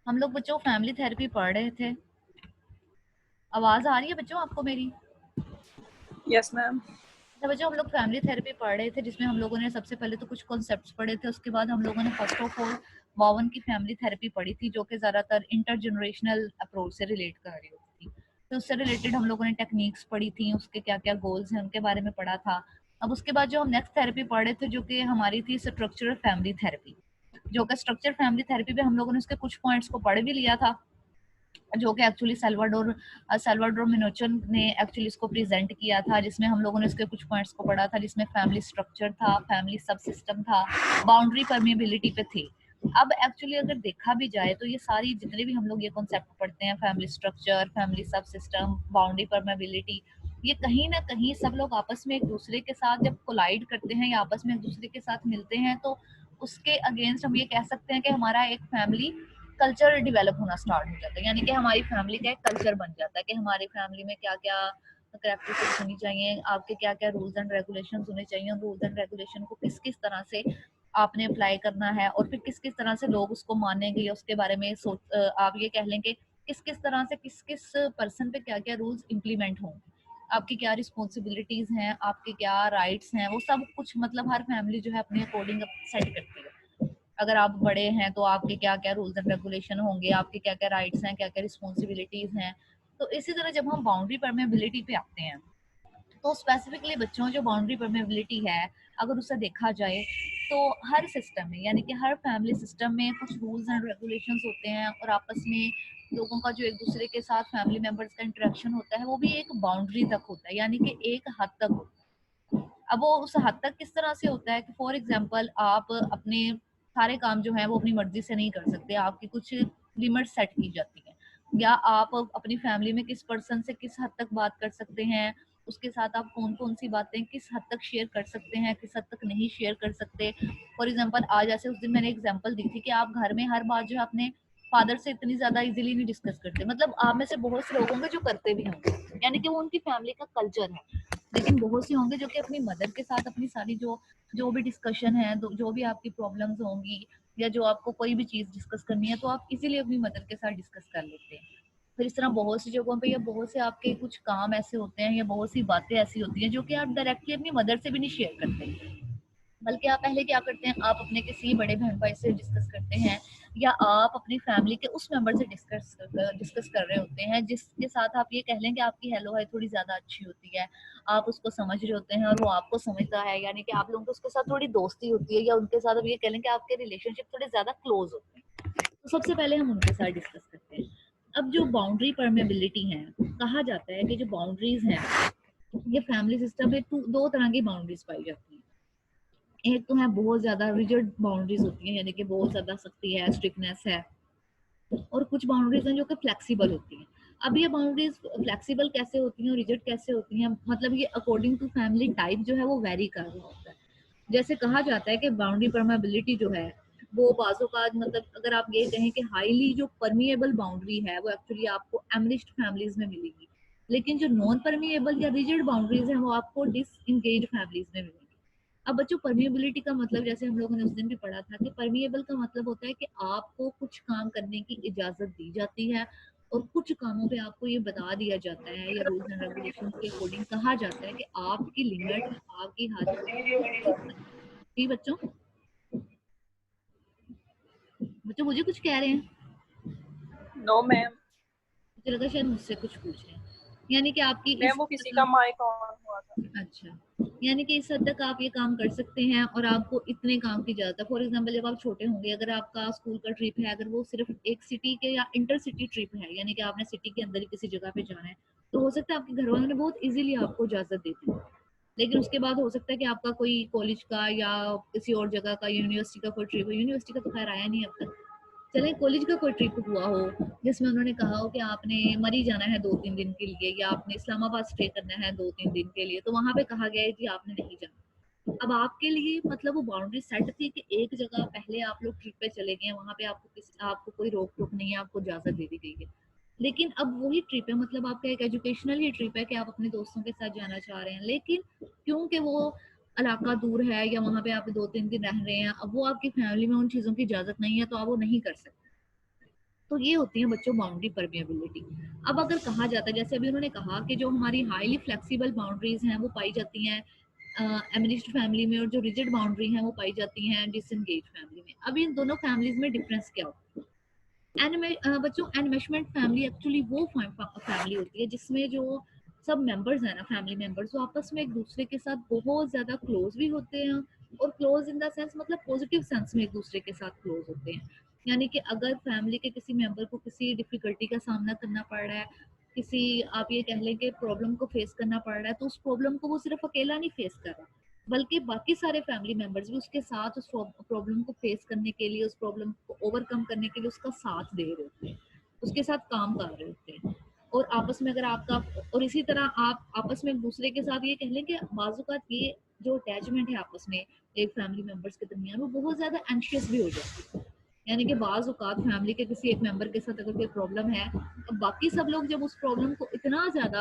हम लोग बच्चों फैमिली थेरेपी पढ़ रहे थे। आवाज आ रही है बच्चों आपको मेरी? Yes ma'am. तो बच्चों हम लोग फैमिली थेरेपी पढ़ रहे थे, जिसमें हम लोगों ने सबसे पहले तो कुछ कॉन्सेप्ट्स पढ़े थे। उसके बाद हम लोगों ने फर्स्ट ऑफ ऑल बावन की फैमिली थेरेपी पढ़ी थी, जो कि ज़्यादातर इंटरजनरेशनल अप्रोच से रिलेट कर रही होती थी। तो उससे रिलेटेड हम लोगों ने टेक्निक्स पढ़ी थी, उसके क्या क्या गोल्स हैं उनके बारे में पढ़ा था। अब उसके बाद जो हम नेक्स्ट थेरेपी पढ़ रहे थे, जो कि हमारी थी स्ट्रक्चरल फैमिली थेरेपी, जो कि स्ट्रक्चर फैमिली थेरेपी पे हम लोगों ने उसके कुछ पॉइंट्स को पढ़ भी लिया था, जो कि एक्चुअली सल्वाडोर मिनोचन ने एक्चुअली इसको प्रेजेंट किया था, जिसमें हम लोगों ने इसके कुछ पॉइंट्स को पढ़ा था, जिसमें फैमिली स्ट्रक्चर था, फैमिली सब सिस्टम था, बाउंड्री परमेबिलिटी पे थे। अब एक्चुअली अगर देखा भी जाए तो ये सारी जितने भी हम लोग ये कॉन्सेप्ट पढ़ते हैं, फैमिली स्ट्रक्चर, फैमिली सब सिस्टम, बाउंड्री परमेबिलिटी, ये कहीं ना कहीं सब लोग आपस में एक दूसरे के साथ जब कोलाइड करते हैं या आपस में एक दूसरे के साथ मिलते हैं, तो उसके अगेंस्ट हम ये कह सकते हैं कि हमारा एक फैमिली कल्चर डेवलप होना स्टार्ट हो जाता है। यानी कि हमारी फैमिली का एक कल्चर बन जाता है कि हमारी फैमिली में क्या क्या करेक्टरिस्टिक्स होनी चाहिए, आपके क्या क्या रूल्स एंड रेगुलेशंस होने चाहिए, उन रूल्स एंड रेगुलेशन को किस किस तरह से आपने अप्लाई करना है, और फिर किस किस तरह से लोग उसको मानेंगे, उसके बारे में सोच आप ये कह लें कि किस किस तरह से किस किस पर्सन पे क्या क्या रूल्स इम्प्लीमेंट हों, आपकी क्या रिस्पॉन्सिबिलिटीज हैं, आपके क्या राइट्स हैं, वो सब कुछ मतलब हर फैमिली जो है अपने अकॉर्डिंग सेट करती है। अगर आप बड़े हैं तो आपके क्या क्या रूल्स एंड रेगुलेशन होंगे, आपके क्या क्या राइट्स हैं, क्या क्या रिस्पॉन्सिबिलिटीज हैं। तो इसी तरह जब हम बाउंड्री परमेबिलिटी पे आते हैं, तो स्पेसिफिकली बच्चों जो बाउंड्री परमेबिलिटी है, अगर उसे देखा जाए तो हर सिस्टम में, यानी कि हर फैमिली सिस्टम में कुछ रूल्स एंड रेगुलेशंस होते हैं, और आपस में लोगों का जो एक दूसरे के साथ फैमिली मेंबर्स का इंटरेक्शन होता है, वो भी एक बाउंड्री तक होता है, यानी कि एक हद तक। अब वो उस हद तक किस तरह से होता है कि फॉर एग्जांपल आप अपने सारे काम जो है वो अपनी मर्जी से नहीं कर सकते, आपकी कुछ लिमिट सेट की जाती है, या आप अपनी फैमिली में किस पर्सन से किस हद तक बात कर सकते हैं, उसके साथ आप कौन कौन सी बातें किस हद तक शेयर कर सकते हैं, किस हद तक नहीं शेयर कर सकते। फॉर एग्जांपल आज जैसे उस दिन मैंने एग्जांपल दी थी कि आप घर में हर बात जो है अपने फादर से इतनी ज्यादा इजीली नहीं डिस्कस करते, मतलब आप में से बहुत से लोग होंगे जो करते भी होंगे, यानी कि वो उनकी फैमिली का कल्चर है। लेकिन बहुत से होंगे जो कि अपनी मदर के साथ अपनी सारी जो जो भी डिस्कशन है, जो भी आपकी प्रॉब्लम्स होंगी, या जो आपको कोई भी चीज डिस्कस करनी है, तो आप इजीली अपनी मदर के साथ डिस्कस कर लेते हैं। फिर इस तरह बहुत सी जगहों पे या बहुत से आपके कुछ काम ऐसे होते हैं या बहुत सी बातें ऐसी होती हैं जो कि आप डायरेक्टली अपनी मदर से भी नहीं शेयर करते, बल्कि आप पहले क्या करते हैं, आप अपने किसी बड़े बहन भाई से डिस्कस करते हैं, या आप अपनी फैमिली के उस मेंबर से डिस्कस कर रहे होते हैं जिसके साथ आप ये कह लें कि आपकी हेलो हाय थोड़ी ज्यादा अच्छी होती है, आप उसको समझ रहे होते हैं और वो आपको समझता है, यानी कि आप लोगों को उसके साथ थोड़ी दोस्ती होती है, या उनके साथ आप ये कह लें कि आपके रिलेशनशिप थोड़े ज्यादा क्लोज होते हैं। तो सबसे पहले हम उनके साथ डिस्कस करते हैं। अब जो बाउंड्री परमेबिलिटी है, कहा जाता है कि जो बाउंड्रीज हैं, ये फैमिली सिस्टम में दो तरह की बाउंड्रीज पाई जाती हैं। एक तो है बहुत ज्यादा रिजिड बाउंड्रीज होती हैं, यानी कि बहुत ज्यादा सख्ती है, स्ट्रिक्टनेस है, और कुछ बाउंड्रीज हैं जो कि फ्लेक्सिबल होती हैं। अब ये बाउंड्रीज फ्लेक्सिबल कैसे होती हैं और रिजिड कैसे होती हैं, मतलब ये अकॉर्डिंग टू फैमिली टाइप जो है वो वेरी कर रहा होता है। जैसे कहा जाता है कि बाउंड्री परमेबिलिटी जो है वो बाजू का, मतलब अगर आप ये कहें कि हाईली जो परमिएबल बाउंड्री है वो एक्चुअली आपको एमनिस्ट फैमिलीज में मिलेगी, लेकिन जो नॉन परमिएबल या रिजिड बाउंड्रीज हैं वो आपको डिसएंगेज फैमिलीज में मिलेगी। अब बच्चों परमिएबिलिटी का मतलब, जैसे हम लोगों ने उस दिन भी पढ़ा था कि परमिएबल का मतलब होता है कि आपको कुछ काम करने की इजाजत दी जाती है, और कुछ कामों पे आपको ये बता दिया जाता है, या रूल्स एंड रेगुलेशन के अकॉर्डिंग कहा जाता है कि आपकी लिमिट, आपकी हद किस तक है। जी बच्चों, बच्चों मुझे कुछ कह रहे हैं? No ma'am. मुझे लगा शायद मुझसे कुछ पूछ रहे हैं, यानी कि आपकी मैम इस वो हद किसी का तक माइक ऑन हुआ था। अच्छा, यानी कि इस हद तक आप ये काम कर सकते हैं, और आपको इतने काम की इजाजत है। फॉर एग्जाम्पल जब आप छोटे होंगे, अगर आपका स्कूल का ट्रिप है, अगर वो सिर्फ एक सिटी के या इंटर सिटी ट्रिप है, यानी कि आपने सिटी के अंदर ही किसी जगह पे जाना है, तो हो सकता है आपके घर वालों ने बहुत इजीली आपको इजाजत दे दी। लेकिन उसके बाद हो सकता है कि आपका कोई कॉलेज का या किसी और जगह का, यूनिवर्सिटी का कोई ट्रिप हो, यूनिवर्सिटी का तो खैर आया नहीं अब तक, चले कॉलेज का कोई ट्रिप हुआ हो जिसमें उन्होंने कहा हो कि आपने मरी जाना है 2-3 दिन के लिए, या आपने इस्लामाबाद स्टे करना है 2-3 दिन के लिए, तो वहां पे कहा गया है कि आपने नहीं जाना। अब आपके लिए मतलब वो बाउंड्री सेट थी कि एक जगह पहले आप लोग ट्रिप पे चले गए, वहां पे आपको कोई रोक टोक नहीं है, आपको इजाजत दे दी गई है। लेकिन अब वही ट्रिप है, मतलब आपका एक एजुकेशनल ही ट्रिप है कि आप अपने दोस्तों के साथ जाना चाह रहे हैं, लेकिन क्योंकि वो इलाका दूर है, या वहां पे आप 2-3 दिन रह रहे हैं, अब वो आपकी फैमिली में उन चीजों की इजाजत नहीं है, तो आप वो नहीं कर सकते। तो ये होती है बच्चों बाउंड्री परमिएबिलिटी। अब अगर कहा जाता है, जैसे अभी उन्होंने कहा कि जो हमारी हाईली फ्लेक्सिबल बाउंड्रीज हैं वो पाई जाती हैं एमिनिस्ट फैमिली में, और जो रिजिड बाउंड्री हैं वो पाई जाती हैं डिसएंगेज फैमिली में। अब इन दोनों फैमिलीज में डिफरेंस क्या होता है? बच्चों एनमेशमेंट फैमिली एक्चुअली वो फैमिली होती है जिसमें जो सब मेंबर्स हैं ना, फैमिली मेंबर्स, वो आपस में एक दूसरे के साथ बहुत ज्यादा क्लोज भी होते हैं, और क्लोज इन द सेंस मतलब पॉजिटिव सेंस में एक दूसरे के साथ क्लोज होते हैं। यानी कि अगर फैमिली के किसी मेंबर को किसी डिफिकल्टी का सामना करना पड़ रहा है, किसी आप ये कह लें कि प्रॉब्लम को फेस करना पड़ रहा है, तो उस प्रॉब्लम को वो सिर्फ अकेला नहीं फेस कर रहा, बल्कि बाकी सारे फैमिली मेंबर्स भी उसके साथ उस प्रॉब्लम को फेस करने के लिए, उस प्रॉब्लम को ओवरकम करने के लिए उसका साथ दे रहे होते हैं, उसके साथ काम कर रहे होते हैं। और आपस में अगर आपका, और इसी तरह आप आपस में एक दूसरे के साथ ये कह लें कि बाजुकात ये जो अटैचमेंट है आपस में एक फैमिली मेंबर्स के दरमियान, वो बहुत ज्यादा एंशियस भी हो जाती है। यानी कि बाज औकात फैमिली के किसी एक मेंबर के साथ अगर कोई प्रॉब्लम है, अब बाकी सब लोग जब उस प्रॉब्लम को इतना ज्यादा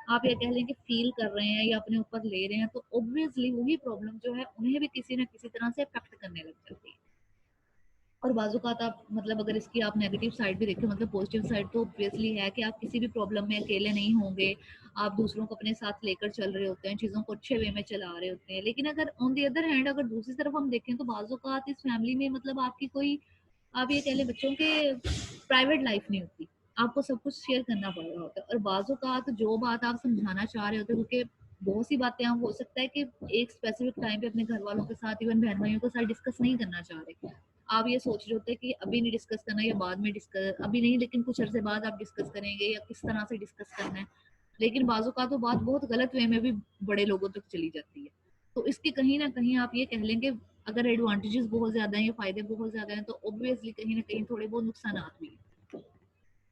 आप ये कह लें कि फील कर रहे हैं या अपने ऊपर ले रहे हैं, तो ऑब्वियसली वही प्रॉब्लम जो है उन्हें भी किसी ना किसी तरह से अफेक्ट करने लग जाती है। और बाजुकात आप मतलब अगर इसकी आप नेगेटिव साइड भी देखें, मतलब पॉजिटिव साइड तो ऑब्वियसली है कि आप किसी भी प्रॉब्लम में अकेले नहीं होंगे, आप दूसरों को अपने साथ लेकर चल रहे होते हैं, चीज़ों को अच्छे वे में चला रहे होते हैं। लेकिन अगर ऑन दी अदर हैंड अगर दूसरी तरफ हम देखें, तो बाजुकात इस फैमिली में मतलब आपकी कोई, आप ये कह लें बच्चों के प्राइवेट लाइफ नहीं होती, आपको सब कुछ शेयर करना पड़ रहा होता है। और बाजू का तो जो बात आप समझाना चाह रहे होते हैं, क्योंकि बहुत सी बातें आप हो सकता है कि एक स्पेसिफिक टाइम पे अपने घर वालों के साथ, इवन बहन भाइयों के साथ डिस्कस नहीं करना चाह रहे, आप ये सोच रहे होते हैं कि अभी नहीं डिस्कस करना या बाद में डिस्कस, अभी नहीं लेकिन कुछ अरसे बाद आप डिस्कस करेंगे या किस तरह से डिस्कस करना है। लेकिन बाजू का तो बात बहुत गलत वे में भी बड़े लोगों तक चली जाती है। तो इसके कहीं ना कहीं आप ये कह लेंगे, अगर एडवांटेजेस बहुत ज्यादा हैं या फायदे बहुत ज्यादा हैं, तो ऑब्वियसली कहीं ना कहीं थोड़े बहुत नुकसान भी हैं।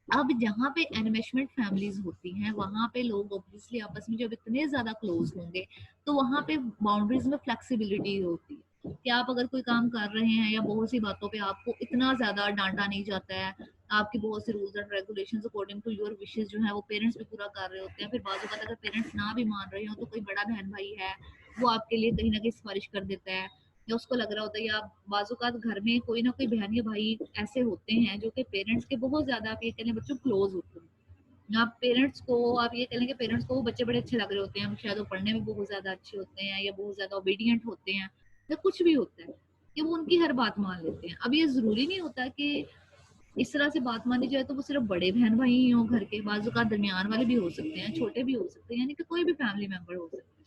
अब जहाँ पे एनिमेशमेंट फैमिलीज होती हैं, वहां पे लोग ऑब्वियसली आपस में जब इतने ज्यादा क्लोज होंगे, तो वहां पे बाउंड्रीज में फ्लेक्सिबिलिटी होती है कि आप अगर कोई काम कर रहे हैं या बहुत सी बातों पे आपको इतना ज्यादा डांटा नहीं जाता है, आपकी बहुत सी rules and regulations according to your wishes जो है वो पेरेंट्स भी पूरा कर रहे होते हैं। फिर बाजू अगर पेरेंट्स ना भी मान रहे हो, तो कोई बड़ा बहन भाई है वो आपके लिए कहीं ना कहीं सिफारिश कर देता है, या उसको लग रहा होता है, या बाजुकात घर में कोई ना कोई बहन या भाई ऐसे होते हैं जो कि पेरेंट्स के बहुत ज्यादा आप ये कह लें बच्चों क्लोज होते हैं। आप पेरेंट्स को, आप ये कह लें कि पेरेंट्स को वो बच्चे बड़े अच्छे लग रहे होते हैं, शायद वो पढ़ने में बहुत ज्यादा अच्छे होते हैं या बहुत ज्यादा ओबीडियंट होते हैं, या कुछ भी होता है कि वो उनकी हर बात मान लेते हैं। अब ये जरूरी नहीं होता कि इस तरह से बात मानी जाए तो वो सिर्फ बड़े बहन भाई ही हो घर के, बाजुकात दरमियान वाले भी हो सकते हैं, छोटे भी हो सकते हैं, यानी कि कोई भी फैमिली मेंबर हो सकता है।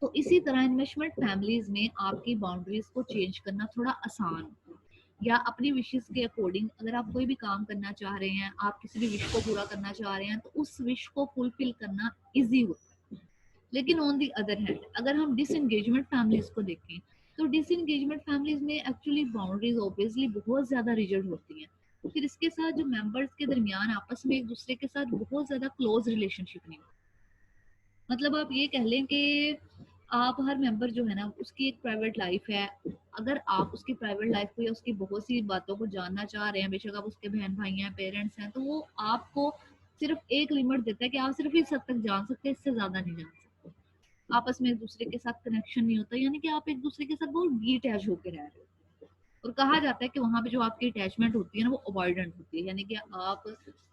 तो इसी तरह इन्वेस्टमेंट फैमिलीज में आपकी बाउंड्रीज को चेंज करना थोड़ा आसान होता है, या अपनी विशेस के अकॉर्डिंग अगर आप कोई भी काम करना चाह रहे हैं, आप किसी भी विश को पूरा करना चाह रहे हैं, तो उस विश को फुलफिल करना इजी होता है। लेकिन ऑन दी अदर हैंड अगर हम डिसएंगेजमेंट फैमिलीज को देखें, तो डिसएंगेजमेंट फैमिलीज में एक्चुअली बाउंड्रीज ऑब्वियसली बहुत ज्यादा रिजिड होती हैं। फिर इसके साथ जो मेंबर्स के दरमियान आपस में एक दूसरे के साथ बहुत ज्यादा क्लोज रिलेशनशिप नहीं, मतलब आप ये कह लें कि आप हर मेंबर जो है ना उसकी एक प्राइवेट लाइफ है। अगर आप उसकी प्राइवेट लाइफ को या उसकी बहुत सी बातों को जानना चाह रहे हैं, बेशक आप उसके बहन भाई हैं, पेरेंट्स हैं, तो वो आपको सिर्फ एक लिमिट देता है कि आप सिर्फ इस हद तक जान सकते हैं, इससे ज्यादा नहीं जान सकते। आपस में एक दूसरे के साथ कनेक्शन नहीं होता, यानी कि आप एक दूसरे के साथ बहुत डीटैच होकर रह रहे हो। और कहा जाता है कि वहां पे जो आपकी अटैचमेंट होती है ना वो अवॉइडेंट होती है, यानी कि आप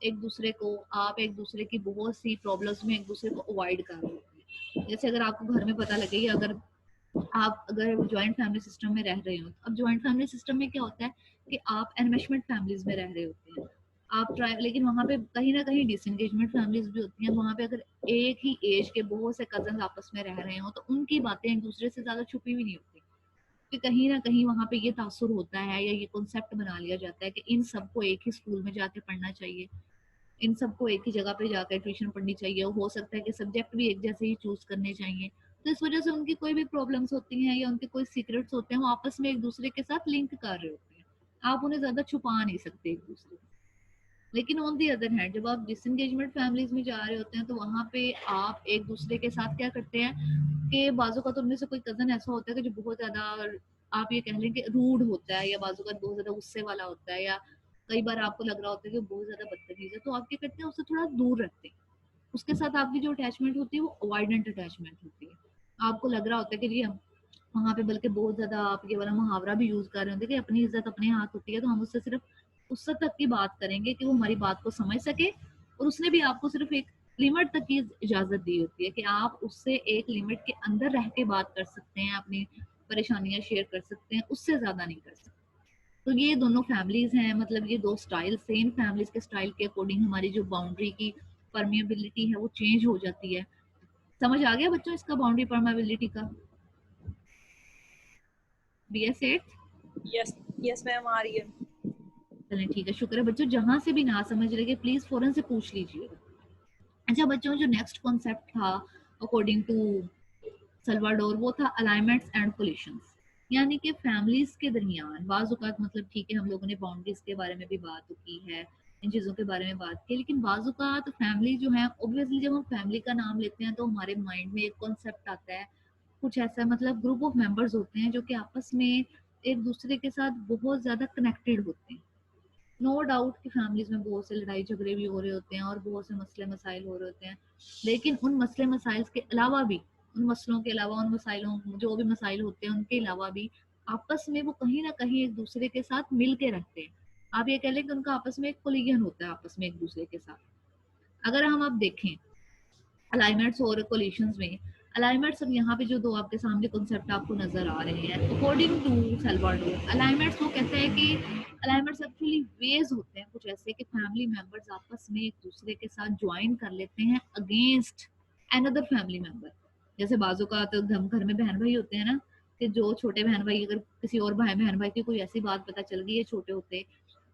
एक दूसरे की बहुत सी प्रॉब्लम्स में एक दूसरे को अवॉइड कर रहे होते हैं। जैसे अगर आपको घर में पता लगे, अगर आप अगर जॉइंट फैमिली सिस्टम में रह रहे हो, अब जॉइंट फैमिली सिस्टम में क्या होता है कि आप एनमेशमेंट फैमिलीज में रह रहे होते हैं, आप ट्राई, लेकिन वहां पे कहीं ना कहीं डिसएंगेजमेंट फैमिलीज भी होती हैं। वहां पे अगर एक ही एज के बहुत से कजन आपस में रह रहे हो, तो उनकी बातें एक दूसरे से ज्यादा छुपी हुई नहीं होती, कि कहीं ना कहीं वहां पे ये तासुर होता है या ये कॉन्सेप्ट बना लिया जाता है कि इन सबको एक ही स्कूल में जाके पढ़ना चाहिए, इन सबको एक ही जगह पे जाकर ट्यूशन पढ़नी चाहिए, हो सकता है कि सब्जेक्ट भी एक जैसे ही चूज करने चाहिए। तो इस वजह से उनकी कोई भी प्रॉब्लम्स होती हैं या उनके कोई सीक्रेट्स होते हैं, वो आपस में एक दूसरे के साथ लिंक कर रहे होते हैं, आप उन्हें ज्यादा छुपा नहीं सकते एक दूसरे से। लेकिन ऑन दी अदर हैंड जब आप डिसएंगेजमेंट फैमिलीज में जा रहे होते हैं, तो वहां पे आप एक दूसरे के साथ क्या करते हैं कि बाजू का तो उनमें से कोई कजन ऐसा होता है कि जो बहुत ज्यादा, आप ये कह लें कि रूड होता है, या बाजू का बहुत ज्यादा गुस्से वाला होता है, या कई बार आपको लग रहा होता है कि वो बहुत ज्यादा बदतमीज है, तो आप क्या करते हैं उससे थोड़ा दूर रखते हैं। उसके साथ आपकी जो अटैचमेंट होती है वो अवॉइडेंट अटैचमेंट होती है। आपको लग रहा होता है कि जी हम वहां पे बल्कि बहुत ज्यादा आप ये वाला मुहावरा भी यूज कर रहे होते हैं कि अपनी इज्जत अपने हाथ होती है, तो हम उससे सिर्फ उस तक की बात करेंगे कि वो हमारी बात को समझ सके, और उसने भी आपको सिर्फ एक लिमिट तक की इजाजत दी होती है कि आप उससे एक लिमिट के अंदर रह के बात कर सकते हैं, अपनी परेशानियां शेयर कर सकते हैं, उससे ज्यादा नहीं कर सकते। तो ये दोनों फैमिलीज हैं, मतलब ये दो स्टाइल, सेम फैमिलीज के स्टाइल के अकॉर्डिंग हमारी जो बाउंड्री की परमिएबिलिटी है वो चेंज हो जाती है। समझ आ गया बच्चों इसका बाउंड्री परमेबिलिटी का? BS 8? Yes, yes, ma'am. आ रही है. चलें ठीक है, शुक्र है बच्चों। जहां से भी ना समझ लगे प्लीज फौरन से पूछ लीजिएगा। अच्छा बच्चों, जो नेक्स्ट कॉन्सेप्ट था अकॉर्डिंग टू सल्वाडोर, वो था अलाइनमेंट्स एंड कोलिशंस। यानी कि फैमिलीज के दरमियान बाजुकात, मतलब ठीक है हम लोगों ने बाउंड्रीज के बारे में भी बात की है, इन चीज़ों के बारे में बात की, लेकिन बाजुकात फैमिली जो है, ऑब्वियसली जब हम फैमिली का नाम लेते हैं तो हमारे माइंड में एक कॉन्सेप्ट आता है कुछ ऐसा, मतलब ग्रुप ऑफ मेंबर्स होते हैं जो कि आपस में एक दूसरे के साथ बहुत ज़्यादा कनेक्टेड होते हैं। नो डाउट कि फैमिलीज में बहुत से लड़ाई झगड़े भी हो रहे होते हैं और बहुत से मसले मसाइल हो रहे होते हैं, लेकिन उन मसले मसाइल के अलावा भी, उन मसलों के अलावा, उन मसाइलों, जो भी मसाइल होते हैं उनके अलावा भी आपस में वो कहीं ना कहीं एक दूसरे के साथ मिल के रहते हैं। आप ये कह लें कि उनका आपस में एक कोलिजन होता है आपस में एक दूसरे के साथ। अगर हम आप देखें अलाइनमेंट्स और कोलिशंस में, अलाइनमेंट्स, अब यहाँ पे जो दो आपके सामने कॉन्सेप्ट आपको नजर आ रहे हैं अकॉर्डिंग टू सल्वाडोर, अलाइनमेंट्स वो कहते हैं कि अलाइनमेंट्स एक्चुअली वेज होते हैं कुछ ऐसे कि फैमिली मेंबर्स आपस में एक दूसरे के साथ ज्वाइन कर लेते हैं अगेंस्ट अनदर फैमिली मेंबर। जैसे बाजू का तो घर में बहन भाई होते हैं ना, कि जो छोटे बहन भाई, अगर किसी और भाई बहन भाई की कोई ऐसी बात पता चल गई है छोटे होते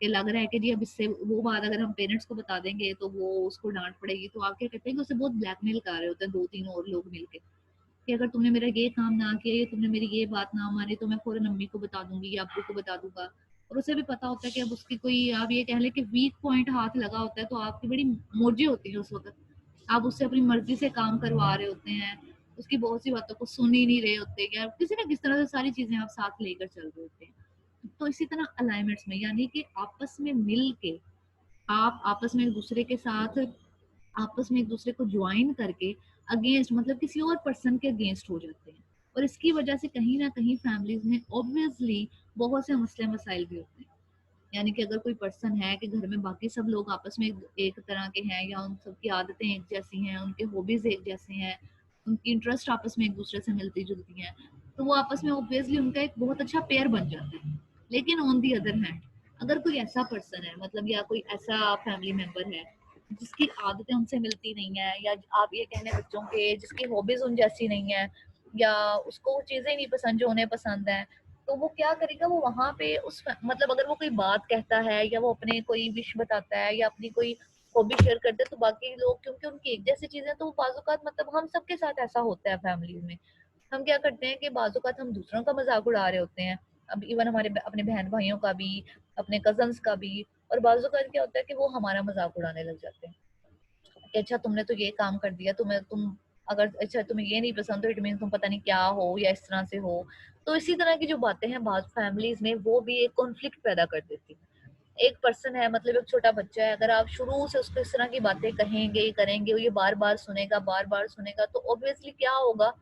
कि लग रहा है कि जी अब इससे वो बात अगर हम पेरेंट्स को बता देंगे तो वो उसको डांट पड़ेगी, तो आप क्या कहते हैं कि उसे बहुत ब्लैकमेल कर रहे होते हैं दो तीन और लोग मिलके, कि अगर तुमने मेरा ये काम ना किया या तुमने मेरी ये बात ना मानी तो मैं फौरन अम्मी को बता दूंगी या अब्बू को बता दूंगा। और उसे भी पता होता है कि अब उसकी कोई, आप ये कह लें कि वीक पॉइंट हाथ लगा होता है, तो आपकी बड़ी मौजी होती है उस वक्त, आप उससे अपनी मर्जी से काम करवा रहे होते हैं, उसकी बहुत सी बातों को सुन ही नहीं रहे होते, या किसी ना किस तरह से सारी चीजें आप साथ लेकर चल रहे होते हैं। तो इसी तरह अलाइनमेंट्स में, यानी कि आपस में मिल के, आप आपस में एक दूसरे के साथ, आपस में एक दूसरे को ज्वाइन करके अगेंस्ट, मतलब किसी और पर्सन के अगेंस्ट हो जाते हैं। और इसकी वजह से कहीं ना कहीं फैमिलीज में ऑब्वियसली बहुत से मसले मसाइल भी होते हैं। यानी कि अगर कोई पर्सन है कि घर में बाकी सब लोग आपस में एक तरह के हैं, या उन सबकी आदतें एक जैसी हैं, उनके हॉबीज एक जैसे हैं, उनकी इंटरेस्ट आपस में एक दूसरे से मिलती जुलती हैं, तो वो आपस में ऑब्वियसली उनका एक बहुत अच्छा पेयर बन जाता है। लेकिन ऑन दी अदर हैंड, अगर कोई ऐसा पर्सन है, मतलब या कोई ऐसा फैमिली मेंबर है जिसकी आदतें उनसे मिलती नहीं है, या आप ये कहने बच्चों के जिसकी हॉबीज उन जैसी नहीं है, या उसको वो चीजें नहीं पसंद जो उन्हें पसंद है, तो वो क्या करेगा, वो वहां पे उस, मतलब अगर वो कोई बात कहता है या वो अपने कोई विश बताता है या अपनी कोई हॉबी शेयर करते हैं, तो बाकी लोग, क्योंकि उनकी एक जैसी चीजें, तो वो बाजुकात, मतलब हम सबके साथ ऐसा होता है फैमिली में, हम क्या करते हैं कि बाजुकात हम दूसरों का मजाक उड़ा रहे होते हैं। अब इवन हमारे अपने बहन भाइयों का भी, अपने कजन्स का भी, और बाजुकात क्या होता है कि वो हमारा मजाक उड़ाने लग जाते हैं कि अच्छा तुमने तो ये काम कर दिया, तुम अगर अच्छा तुम्हें ये नहीं पसंद तो इट मीन तुम पता नहीं क्या हो या इस तरह से हो। तो इसी तरह की जो बातें हैं बाद फैमिलीज में, वो भी एक कॉन्फ्लिक्ट पैदा कर देती है। एक पर्सन है, मतलब एक छोटा बच्चा है, अगर आप शुरू से उसको इस तरह की बातें कहेंगे करेंगे, ये बार बार सुनेगा, तो ऑब्वियसली क्या होगा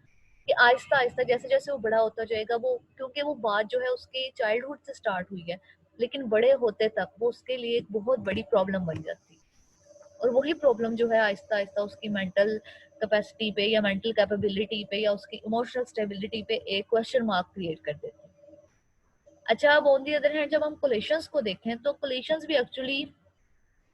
कि आहिस्ता आहिस्ता जैसे जैसे वो बड़ा होता जाएगा, वो क्योंकि वो बात जो है उसकी चाइल्डहुड से स्टार्ट हुई है, लेकिन बड़े होते तक वो उसके लिए एक बहुत बड़ी प्रॉब्लम बन जाती है। और वही प्रॉब्लम जो है आहिस्ता आहिस्ता उसकी मेंटल कैपेसिटी पे या मेंटल कैपेबिलिटी पे या उसकी इमोशनल स्टेबिलिटी पे एक क्वेश्चन मार्क क्रिएट कर देती है। अच्छा, अब ऑन दी अदर हैंड जब हम कोलेशंस को देखें, तो कोलेशंस भी एक्चुअली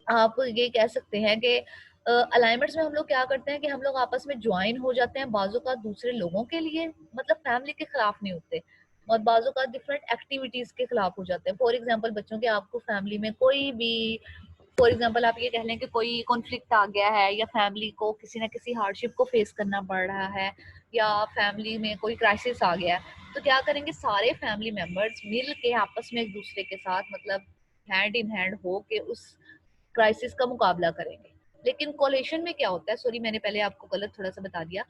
आप ये कह सकते हैं कि अलाइनमेंट्स में हम लोग क्या करते हैं कि हम लोग आपस में ज्वाइन हो जाते हैं बाजू का दूसरे लोगों के लिए, मतलब फैमिली के खिलाफ नहीं होते, और बाजू का डिफरेंट एक्टिविटीज के खिलाफ हो जाते हैं। फॉर एग्जांपल बच्चों के, आपको फैमिली में कोई भी, फॉर एग्जाम्पल आप ये कह लें कि कोई कॉन्फ्लिक्ट आ गया है, या फैमिली को किसी ना किसी हार्डशिप को फेस करना पड़ रहा है, या फैमिली में कोई क्राइसिस आ गया है, तो क्या करेंगे सारे फैमिली मेंबर्स मिल के आपस में एक दूसरे के साथ, मतलब हैंड इन हैंड हो के उस क्राइसिस का मुकाबला करेंगे। लेकिन कोलेशन में क्या होता है, सॉरी मैंने पहले आपको गलत थोड़ा सा बता दिया,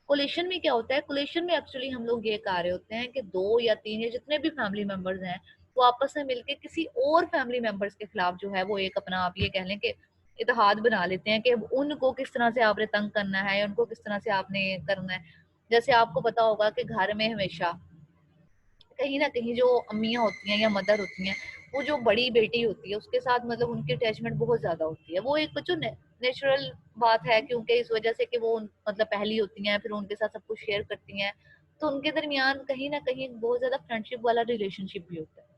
कोलेशन में क्या होता है, कोलेशन में एक्चुअली हम लोग ये कह रहे होते हैं कि दो या तीन या जितने भी फैमिली मेंबर्स हैं, वो आपस में मिलके किसी और फैमिली मेंबर्स के खिलाफ जो है वो एक अपना, आप ये कह लें कि इतिहाद बना लेते हैं कि उनको किस तरह से आपने तंग करना है या उनको किस तरह से आपने करना है। जैसे आपको पता होगा कि घर में हमेशा कहीं ना कहीं जो अम्मियाँ होती हैं या मदर होती हैं, वो जो बड़ी बेटी होती है उसके साथ मतलब उनकी अटैचमेंट बहुत ज्यादा होती है। वो एक बच्चों नेचुरल बात है, क्योंकि इस वजह से कि वो मतलब पहली होती हैं, फिर उनके साथ सब कुछ शेयर करती हैं, तो उनके दरमियान कहीं ना कहीं बहुत ज्यादा फ्रेंडशिप वाला रिलेशनशिप भी होता है।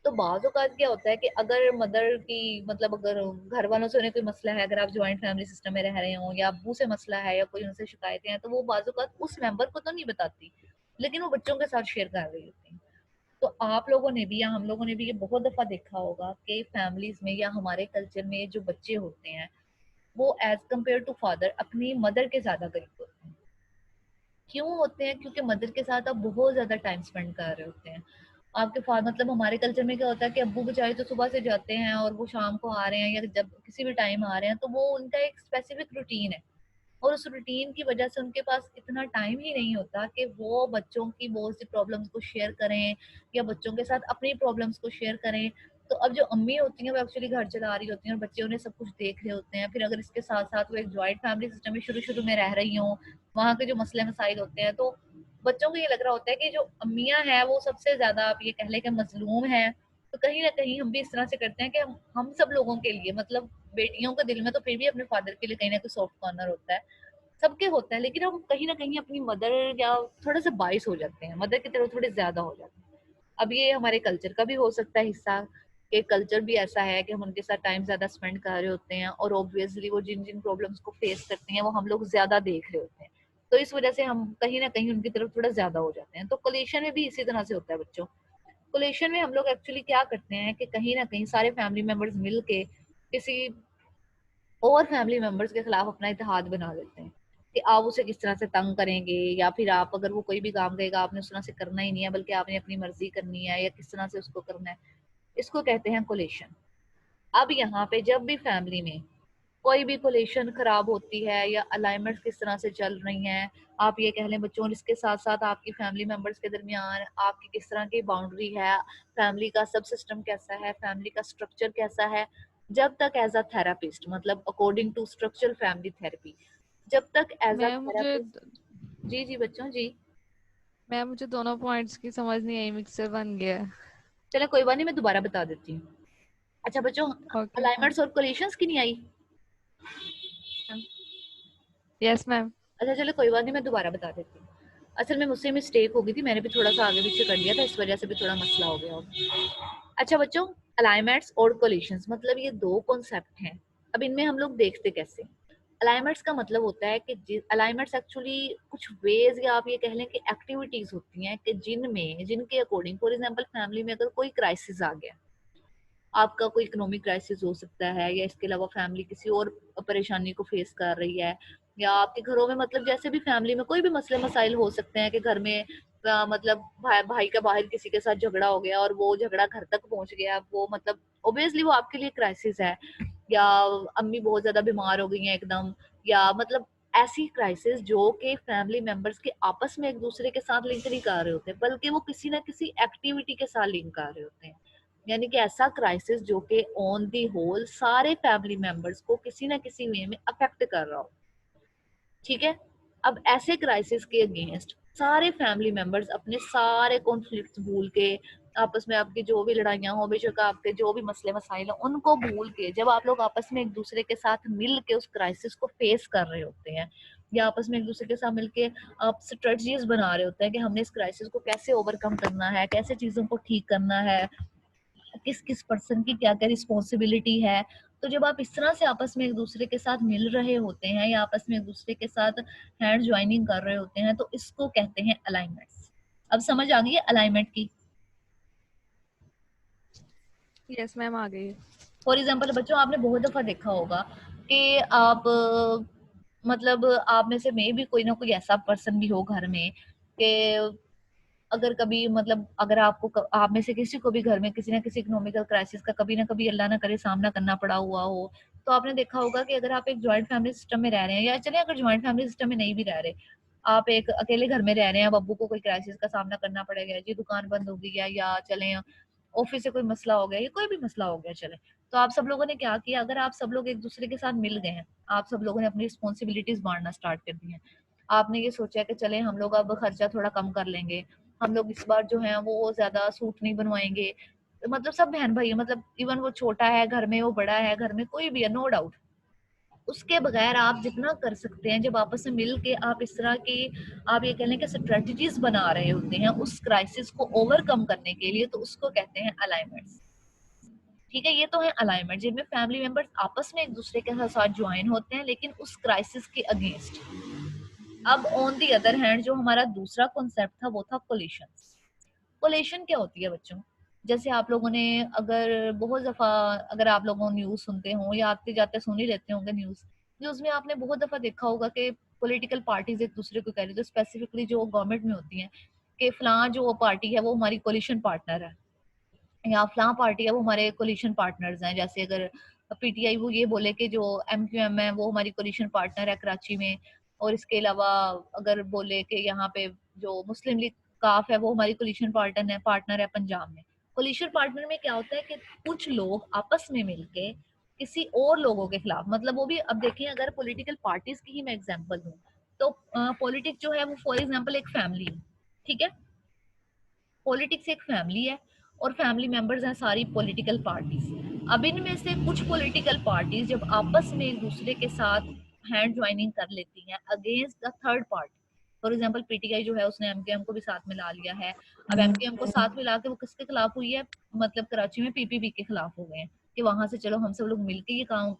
तो बाज़ औक़ात क्या होता है कि अगर मदर की मतलब अगर घर वालों से उन्हें कोई मसला है, अगर आप जॉइंट फैमिली सिस्टम में रह रहे हो या अब्बू से मसला है या कोई उनसे शिकायतें हैं, तो वो बाज़ औक़ात उस मेंबर को तो नहीं बताती, लेकिन वो बच्चों के साथ शेयर कर रही होती हैं। तो आप लोगों ने भी या हम लोगों ने भी ये बहुत दफ़ा देखा होगा कि फैमिलीज़ में या हमारे कल्चर में जो बच्चे होते हैं, वो एज़ कम्पेयर टू फादर अपनी मदर के ज़्यादा करीब होते हैं। क्यों होते हैं? क्योंकि मदर के साथ आप बहुत ज़्यादा टाइम स्पेंड कर रहे होते हैं। आपके मतलब हमारे कल्चर में क्या होता है कि अब्बू बेचारे तो सुबह से जाते हैं और वो शाम को आ रहे हैं या जब किसी भी टाइम आ रहे हैं, तो वो उनका एक स्पेसिफिक रूटीन है और उस रूटीन की वजह से उनके पास इतना टाइम ही नहीं होता कि वो बच्चों की बहुत सी प्रॉब्लम्स को शेयर करें या बच्चों के साथ अपनी प्रॉब्लम्स को शेयर करें। तो अब जो अम्मी होती हैं वो एक्चुअली घर चला रही होती हैं और बच्चे उन्हें सब कुछ देख रहे होते हैं। फिर अगर इसके साथ-साथ वो एक जॉइंट फैमिली सिस्टम में शुरू-शुरू में रह रही हों, वहाँ के जो मसले मसाइल होते हैं, तो बच्चों को ये लग रहा होता है कि जो अम्मियाँ हैं वो सबसे ज़्यादा आप ये कह लें कि मज़लूम हैं। तो कहीं न कहीं हम भी इस तरह से करते हैं कि हम सब लोगों के लिए मतलब बेटियों के दिल में तो फिर भी अपने फादर के लिए कहीं न कहीं सॉफ्ट कॉर्नर होता है। सबके होता है, लेकिन हम कहीं न कहीं अपनी मदर या थोड़ा-सा बायस हो जाते हैं, मदर की तरफ थोड़े ज़्यादा हो जाते हैं। अब ये हमारे कल्चर का भी हो सकता है हिस्सा, कि कल्चर भी ऐसा है कि हम उनके साथ टाइम ज़्यादा स्पेंड कर रहे होते हैं और ऑब्वियसली वो जिन-जिन प्रॉब्लम्स को फेस करती हैं, वो हम लोग ज़्यादा देख रहे होते हैं। तो इस वजह से हम कहीं न कहीं उनकी तरफ थोड़ा ज़्यादा हो जाते हैं। तो कोलिशन में भी इसी तरह से होता है बच्चों। कोलिशन में हम लोग एक्चुअली क्या करते हैं कि कहीं न कहीं सारे फैमिली मेंबर्स मिल के किसी और फैमिली मेंबर्स के खिलाफ अपना इत्तेहाद बना लेते हैं कि आप उसे किस तरह से तंग करेंगे, या फिर आप अगर वो कोई भी काम करेगा आपने उस तरह से करना ही नहीं है, बल्कि आपने अपनी मर्जी करनी है या किस तरह से उसको करना है। इसको कहते हैं कोलेशन। अब यहाँ पे जब भी फैमिली में कोई भी कोलेशन खराब होती है या अलाइनमेंट किस तरह से चल रही हैं, आप ये कह लें बच्चों, और इसके साथ साथ आपकी फैमिली मेंबर्स के दरमियान आपकी किस तरह की बाउंड्री है, फैमिली का सब सिस्टम कैसा है, फैमिली का स्ट्रक्चर कैसा है, जब तक एज अ थेरापिस्ट मतलब according to structural family therapy, जब तक एज अ मैं मुझे थेरापिस्ट। जी जी बच्चों जी। मैं मुझे दोनों पॉइंट्स की समझ नहीं आई, मिक्सर बन गया है। चलो कोई बात नहीं, मैं दोबारा बता देती हूँ। अच्छा बच्चों, ओके मैम। अलाइनमेंट्स और कोलिशंस की नहीं आई? Yes ma'am. अच्छा चलो कोई बात नहीं, मैं दोबारा बता देती हूँ। असल में मुझसे मिस्टेक हो गई थी, मैंने भी थोड़ा सा आगे पीछे कर लिया था, इस वजह से भी थोड़ा मसला हो गया होगा। अच्छा बच्चों, अलाइनमेंट्स और कोलिशंस मतलब ये दो कॉन्सेप्ट हैं। अब इनमें हम लोग देखते कैसे? अलाइनमेंट्स का मतलब होता है कि अलाइनमेंट्स एक्चुअली कुछ वेज या आप ये कह लें कि एक्टिविटीज होती हैं कि जिनमें जिनके अकॉर्डिंग, फॉर एग्जांपल फैमिली में अगर कोई क्राइसिस आ गया, आपका कोई इकोनॉमिक क्राइसिस हो सकता है या इसके अलावा फैमिली किसी और परेशानी को फेस कर रही है, या आपके घरों में मतलब जैसे भी फैमिली में कोई भी मसले मसाइल हो सकते हैं कि घर में मतलब भाई का बाहर किसी के साथ झगड़ा हो गया और वो झगड़ा घर तक पहुंच गया, वो मतलब ओबियसली वो आपके लिए क्राइसिस है। या अम्मी बहुत ज्यादा बीमार हो गई हैं एकदम, या मतलब ऐसी क्राइसिस जो कि फैमिली मेंबर्स के आपस में एक दूसरे के साथ लिंक नहीं कर रहे होते, बल्कि वो किसी ना किसी एक्टिविटी के साथ लिंक कर रहे होते हैं। यानी कि ऐसा क्राइसिस जो कि ऑन दी होल सारे फैमिली मेंबर्स को किसी ना किसी वे में अफेक्ट कर रहा हो। ठीक है। अब ऐसे क्राइसिस के अगेंस्ट सारे फैमिली मेंबर्स अपने सारे कॉन्फ्लिक्ट्स भूल के, आपस में आपकी जो भी लड़ाइयाँ हो, बेशक आपके जो भी मसले मसाइल हैं उनको भूल के, जब आप लोग आपस में एक दूसरे के साथ मिल के उस क्राइसिस को फेस कर रहे होते हैं, या आपस में एक दूसरे के साथ मिलके आप स्ट्रेटजीज बना रहे होते हैं कि हमने इस क्राइसिस को कैसे ओवरकम करना है, कैसे चीजों को ठीक करना है, किस किस पर्सन की क्या क्या रिस्पॉन्सिबिलिटी है। तो जब आप इस तरह से आपस में एक दूसरे के साथ मिल रहे होते हैं या आपस में एक दूसरे के साथ हैंड ज्वाइनिंग कर रहे होते हैं, तो इसको कहते हैं अलाइनमेंट्स। अब समझ आ गई है अलाइनमेंट की? यस मैम आ गई। फॉर एग्जाम्पल बच्चों, आपने बहुत दफा देखा होगा कि आप मतलब आप में से मे भी कोई ना कोई ऐसा पर्सन भी हो घर में कि अगर कभी मतलब अगर आपको आप में से किसी को भी घर में किसी ना किसी इकोनॉमिकल क्राइसिस का कभी ना कभी अल्लाह ना करे सामना करना पड़ा हुआ हो, तो आपने देखा होगा कि अगर आप एक जॉइंट फैमिली सिस्टम में रह रहे हैं, या चले अगर जॉइंट फैमिली सिस्टम में नहीं भी रह रहे, आप एक अकेले घर में रह रहे हैं, अब अब्बू को कोई क्राइसिस का सामना करना पड़ेगा, जी दुकान बंद हो गई है, या चले ऑफिस से कोई मसला हो गया या कोई भी मसला हो गया चले, तो आप सब लोगों ने क्या किया? अगर आप सब लोग एक दूसरे के साथ मिल गए हैं, आप सब लोगों ने अपनी रिस्पॉन्सिबिलिटीज बांटना स्टार्ट कर दी है। आपने ये सोचा कि चले हम लोग अब खर्चा थोड़ा कम कर लेंगे, हम लोग इस बार जो है वो ज्यादा सूट नहीं बनवाएंगे, मतलब सब बहन भाई है, मतलब इवन वो छोटा है घर में, वो बड़ा है घर में, कोई भी है, नो डाउट। उसके बगैर आप जितना कर सकते हैं, जब आपस में मिल के आप इस तरह की, आप ये कह लें कि स्ट्रेटजीज बना रहे होते हैं उस क्राइसिस को ओवरकम करने के लिए, तो उसको कहते हैं अलाइनमेंट्स। ठीक है, ये तो है अलाइनमेंट जिनमें फैमिली मेंबर्स आपस में एक दूसरे के साथ ज्वाइन होते हैं, लेकिन उस क्राइसिस के अगेंस्ट। अब ऑन दी अदर हैंड जो हमारा दूसरा कॉन्सेप्ट था वो था कोलिशन। कोलेशन क्या होती है बच्चों? जैसे आप लोगों ने अगर बहुत दफा, अगर आप लोगों न्यूज सुनते हो या आते जाते सुन ही लेते होंगे न्यूज, न्यूज में आपने बहुत दफा देखा होगा कि पॉलिटिकल पार्टीज एक दूसरे को कह रही है, तो स्पेसिफिकली जो गवर्नमेंट में होती हैं कि फलां जो पार्टी है वो हमारी कोलिशन पार्टनर है, या फलां पार्टी है वो हमारे कोलिशन पार्टनर्स हैं। जैसे अगर पीटीआई वो ये बोले कि जो एमक्यूएम है वो हमारी कोलिशन पार्टनर है कराची में, और इसके अलावा अगर बोले कि यहाँ पे जो मुस्लिम लीग काफ है वो हमारी कोलिशन पार्टनर है पंजाब में। कोलिशन पार्टनर में क्या होता है कि कुछ लोग आपस में मिलके किसी और लोगों के खिलाफ, मतलब वो भी, अब देखिए अगर पॉलिटिकल पार्टीज की ही मैं एग्जांपल दूं, तो पॉलिटिक्स जो है वो फॉर एग्जांपल एक फैमिली है। ठीक है, पॉलिटिक्स एक फैमिली है और फैमिली मेंबर्स हैं सारी पॉलिटिकल पार्टीज। अब इनमें से कुछ पॉलिटिकल पार्टीज जब आपस में एक दूसरे के साथ हैंड ज्वाइनिंग कर लेती हैं against the third party, for example PTI जो है उसने एमकेएम को भी साथ मिला लिया है। अब एमकेएम को साथ मिला के वो किसके खिलाफ हुई है? मतलब कराची में पीपीपी के खिलाफ हो गए हैं कि वहां से चलो हम सब लोग मिलके ये काम,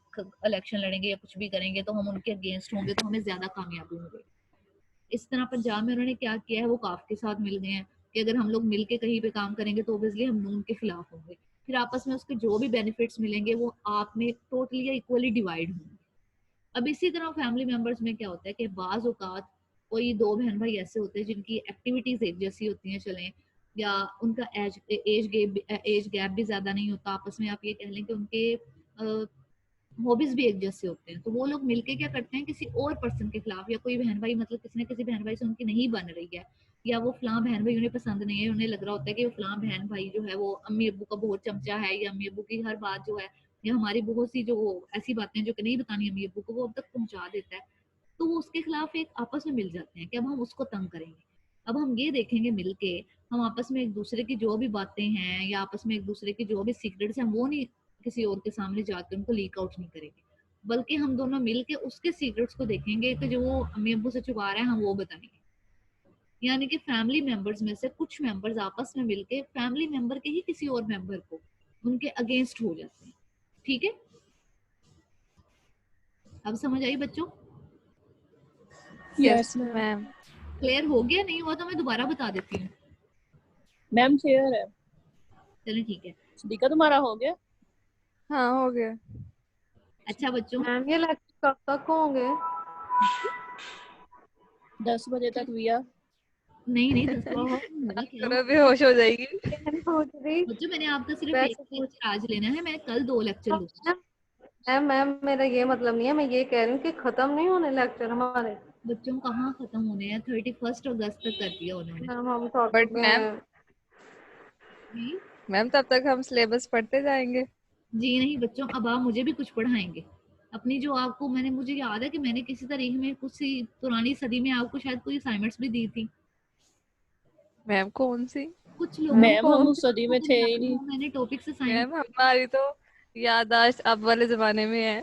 इलेक्शन लड़ेंगे या कुछ भी करेंगे तो हम उनके अगेंस्ट होंगे तो हमें ज्यादा कामयाबी होंगे। इस तरह पंजाब में उन्होंने क्या किया है, वो काफ के साथ मिल गए हैं कि अगर हम लोग मिलके कहीं पे काम करेंगे तो ऑब्वियसली हम नून के खिलाफ होंगे, फिर आपस में उसके जो भी बेनिफिट्स मिलेंगे वो आप में टोटली या इक्वली डिवाइड होंगे। अब इसी तरह फैमिली मेंबर्स में क्या होता है कि बाज औकात कोई दो बहन भाई ऐसे होते हैं जिनकी एक्टिविटीज एक जैसी होती हैं चलें, या उनका एज गैप भी ज्यादा नहीं होता आपस में, आप ये कह लें कि उनके हॉबीज भी एक जैसे होते हैं, तो वो लोग मिलके क्या करते हैं किसी और पर्सन के खिलाफ, या कोई बहन भाई मतलब किसी न किसी बहन भाई से उनकी नहीं बन रही है, या वो फलां बहन भाई उन्हें पसंद नहीं है, उन्हें लग रहा होता है कि वो फलां बहन भाई जो है वो अम्मी अब्बू का बहुत चमचा है, या अम्मी अब्बू की हर बात जो है, या हमारी बहुत सी जो ऐसी बातें जो कि नहीं बतानी अम्मी अब्बू को वो अब तक पहुंचा देता है, तो वो उसके खिलाफ एक आपस में मिल जाते हैं कि अब हम उसको तंग करेंगे। अब हम ये देखेंगे मिलके, हम आपस में एक दूसरे की जो भी बातें हैं या आपस में एक दूसरे की जो भी सीक्रेट्स हैं वो नहीं किसी और के सामने जाकर उनको लीक आउट नहीं करेंगे, बल्कि हम दोनों मिलके उसके सीक्रेट्स को देखेंगे कि जो वो अम्मी अब्बू से छुपा रहे हैं हम वो बताएंगे। यानी कि फैमिली मेंबर्स में से कुछ मेंबर्स आपस में मिलके फैमिली मेंबर के ही किसी और मेंबर को उनके अगेंस्ट हो जाते हैं। ठीक है, अब समझ आई बच्चों? Yes ma'am. मैम। क्लियर हो गया? नहीं हुआ तो मैं दोबारा बता देती हूँ। मैम क्लियर है। चलिए ठीक है। दीका तुम्हारा हो गया? हाँ हो गया। अच्छा बच्चों, मैम ये लेक्चर कब तक होंगे? 10 बजे तक भैया। नहीं नहीं 10 बजे ओहो, होगा क्या? पूरा बेहोश हो जाएगी। बच्चों मैंने आपका सिर्फ एक वैसे लेक्चर आज लेना है, मैं कल 2 लेक्चर लूंगी। मैम मैम मेरा ये मतलब नहीं है, मैं ये कह रही हूँ कि खत्म नहीं होने लेक्चर हमारे। बच्चों कहाँ खत्म होने हैं, 31 अगस्त तक कर दिया उन्होंने। मैम हम बट मैम, जी मैम तब तक हम सिलेबस पढ़ते जाएंगे। जी नहीं बच्चों, अब आप मुझे भी कुछ पढ़ाएंगे। अपनी जो आपको, मैंने, मुझे याद है कि मैंने किसी तारीख में कुछ सी पुरानी सदी में आपको शायद कोई असाइनमेंट्स भी दी थी। मैम कौन सी? कुछ लोगों मैम हम को उस सदी में थे ही नहीं। मैंने टॉपिक्स असाइन, मैम हमारी तो याददाश्त अब वाले जमाने में है।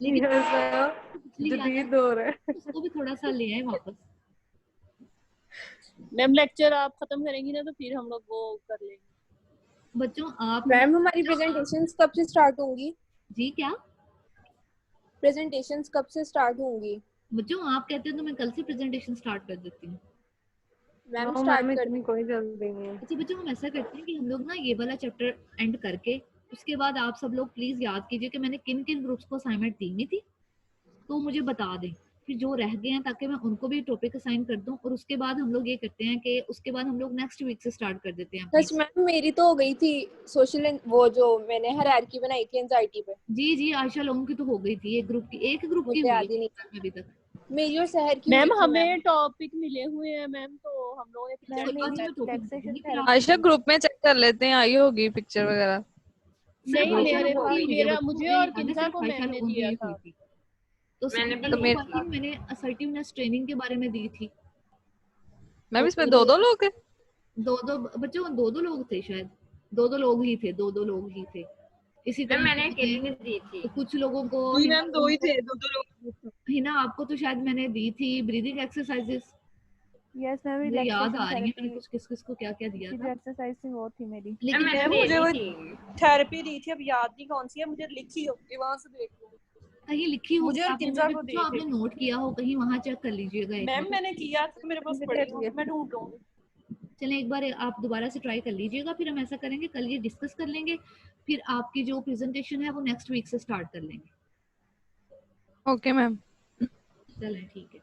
लेकिन ऐसा पिछली जदीद याद दौर है। उसको भी थोड़ा सा ले आए वापस। मैम लेक्चर आप खत्म करेंगी ना तो फिर हम लोग वो कर लेंगे। बच्चों आप, मैम हमारी प्रेजेंटेशंस कब से स्टार्ट होंगी? जी क्या प्रेजेंटेशंस कब से स्टार्ट होंगी? बच्चों आप कहते हो तो मैं कल से प्रेजेंटेशन स्टार्ट कर देती हूँ। मैम नो स्टार्ट मैम कर इतनी कोई जल्दी नहीं है। अच्छा बच्चों, हम ऐसा करते हैं कि हम लोग ना ये वाला चैप्टर एंड करके उसके बाद आप सब लोग प्लीज याद कीजिए कि मैंने किन किन ग्रुप्स को असाइनमेंट दी हुई थी, तो मुझे बता दें फिर जो रह गए हैं, ताकि मैं उनको भी टॉपिक असाइन कर दूं। और उसके बाद हम लोग ये करते हैं कि उसके बाद हम लोग नेक्स्ट वीक से स्टार्ट कर देते हैं अपनी। सच मैम मेरी तो हो गई थी सोशल, वो जो मैंने हायरार्की बनाई थी एंजाइटी पे। जी आयशा लोगों की तो हो गई थी, एक ग्रुप की मुझे हुई याद ही नहीं है अभी तक। मेरी और शहर की हुई मैम थी। हमें टॉपिक मिले हुए हैं मैम, तो हम लोग कोई बात नहीं, मैं टॉपिक दूंगी फिर आप। आयशा ग्रुप में चेक कर लेते हैं, आई होगी पिक्चर वगैरह। सिर्फ नहीं आयशा मेरे लोगों की हुई है मेरा बच्चों, मुझे मुझे और याद है किंजा सिर्फ को आयशा मैम ने लोगों की दिया ही था। हुई थी। तो मैंने मैंने असर्टिवनेस ट्रेनिंग के बारे में दी थी। मैम इसमें दो लोग हैं। दो बच्चों, दो लोग थे शायद, दो लोग ही थे, दो लोग ही थे। इसी मैम तरह मैंने अकेली नहीं दी थी। तो कुछ लोगों को जी मैम, दो ही थे, दो लोग। हिना आपको तो शायद मैंने दी थी ब्रीदिंग एक्सरसाइजेस, यस मैम, मुझे याद आ रही है मैंने थेरेपी कुछ किस किस को क्या क्या दिया की था। जो एक्सरसाइज थी वो थी मेरी। मैम लेकिन मैंने मैम दे मुझे वो दी थी। थेरेपी दी थी, अब याद नहीं कौन सी है, मुझे लिखी होगी, वहां से देख लो। कहीं लिखी हो मुझे और आपने, किंजा को जो दिए थे। आपने नोट किया हो कहीं वहां चेक कर लीजिएगा एक मैम बार। मैंने किया था, मेरे पास मुझे पड़ी दे हो, दिए। मैं ढूंढ लूंगी। चलें एक बार आप दोबारा से ट्राई कर लीजिएगा, फिर हम ऐसा करेंगे कल ये डिस्कस कर लेंगे, फिर आपकी जो प्रेजेंटेशन है वो नेक्स्ट वीक से स्टार्ट कर लेंगे। Okay ma'am. चलें ठीक है।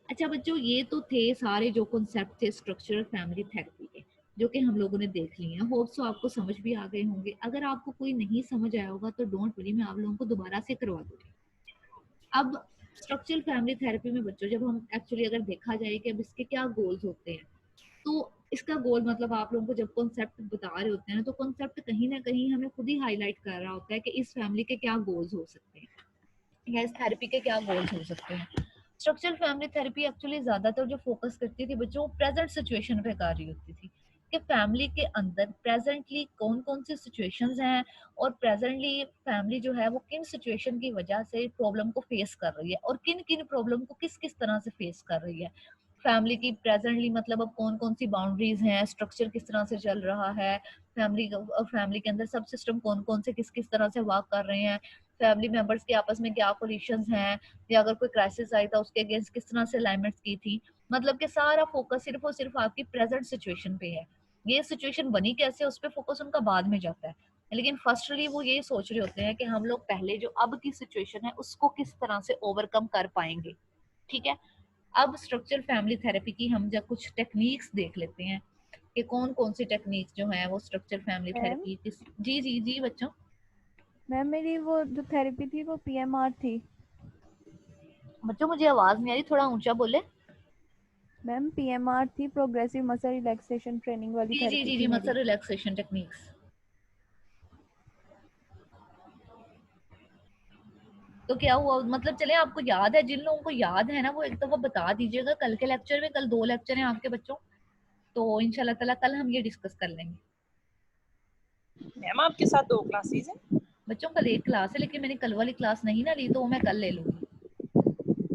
अच्छा बच्चों, ये तो थे सारे जो कॉन्सेप्ट थे स्ट्रक्चरल फैमिली थेरेपी के, जो कि हम लोगों ने देख लिए हैं। होप सो आपको समझ भी आ गए होंगे। अगर आपको कोई नहीं समझ आया होगा तो डोंट वरी, मैं आप लोगों को दोबारा से करवा दूंगी। अब स्ट्रक्चरल फैमिली थेरेपी में बच्चों, जब हम एक्चुअली अगर देखा जाए कि अब इसके क्या गोल्स होते हैं, तो इसका गोल मतलब आप लोगों को जब कॉन्सेप्ट बता रहे होते हैं ना, तो कॉन्सेप्ट कहीं ना कहीं हमें खुद ही हाईलाइट कर रहा होता है कि इस फैमिली के क्या गोल्स हो सकते हैं या इस थेरेपी के क्या गोल्स हो सकते हैं। स्ट्रक्चरल फैमिली थेरेपी एक्चुअली ज्यादातर जो फोकस करती थी बच्चों, वो प्रेजेंट सिचुएशन पे कर रही होती थी कि फैमिली के अंदर प्रेजेंटली कौन कौन सी सिचुएशंस हैं और प्रेजेंटली फैमिली जो है वो किन सिचुएशन की वजह से प्रॉब्लम को फेस कर रही है और किन किन प्रॉब्लम को किस किस तरह से फेस कर रही है। फैमिली की प्रेजेंटली मतलब अब कौन कौन सी बाउंड्रीज हैं, स्ट्रक्चर किस तरह से चल रहा है, फैमिली के अंदर सब सिस्टम कौन कौन से किस किस तरह से वर्क कर रहे हैं, फैमिली मेंबर्स के आपस में क्या कोलिशंस हैं, या अगर कोई क्राइसिस आई था उसके अगेंस्ट किस तरह से अलाइनमेंट्स की थी। मतलब कि सारा फोकस सिर्फ और सिर्फ आपकी प्रेजेंट सिचुएशन पे है। ये सिचुएशन बनी कैसे उस पर फोकस उनका बाद में जाता है, लेकिन फर्स्टली वो ये सोच रहे होते हैं कि हम लोग पहले जो अब की सिचुएशन है उसको किस तरह से ओवरकम कर पाएंगे। ठीक है। अब स्ट्रक्चरल फैमिली थेरेपी की हम जब कुछ टेक्निक्स देख लेते हैं कि कौन कौन सी टेक्निक्स जो है वो स्ट्रक्चरल फैमिली थेरेपी किस। जी जी जी बच्चों। मैम मेरी वो जो थेरेपी थी वो पीएमआर थी। बच्चों मुझे आवाज नहीं आ रही, थोड़ा ऊंचा बोले। मैम पीएमआर थी, प्रोग्रेसिव मसल रिलैक्सेशन ट्रेनिंग वाली जी जी थेरेपी जी थी जी मेरी। Muscle relaxation techniques. तो क्या हुआ, मतलब चले आपको याद है, जिन लोगों को याद है ना वो एक दफा बता दीजिएगा कल के लेक्चर में। कल 2 लेक्चर हैं आपके बच्चों, तो इंशाल्लाह ताला कल हम ये डिस्कस कर लेंगे। मैम आपके साथ 2 क्लासेस हैं? बच्चों कल 1 क्लास है, लेकिन मैंने कल वाली क्लास नहीं ना ली, तो वो मैं कल ले लूंगी।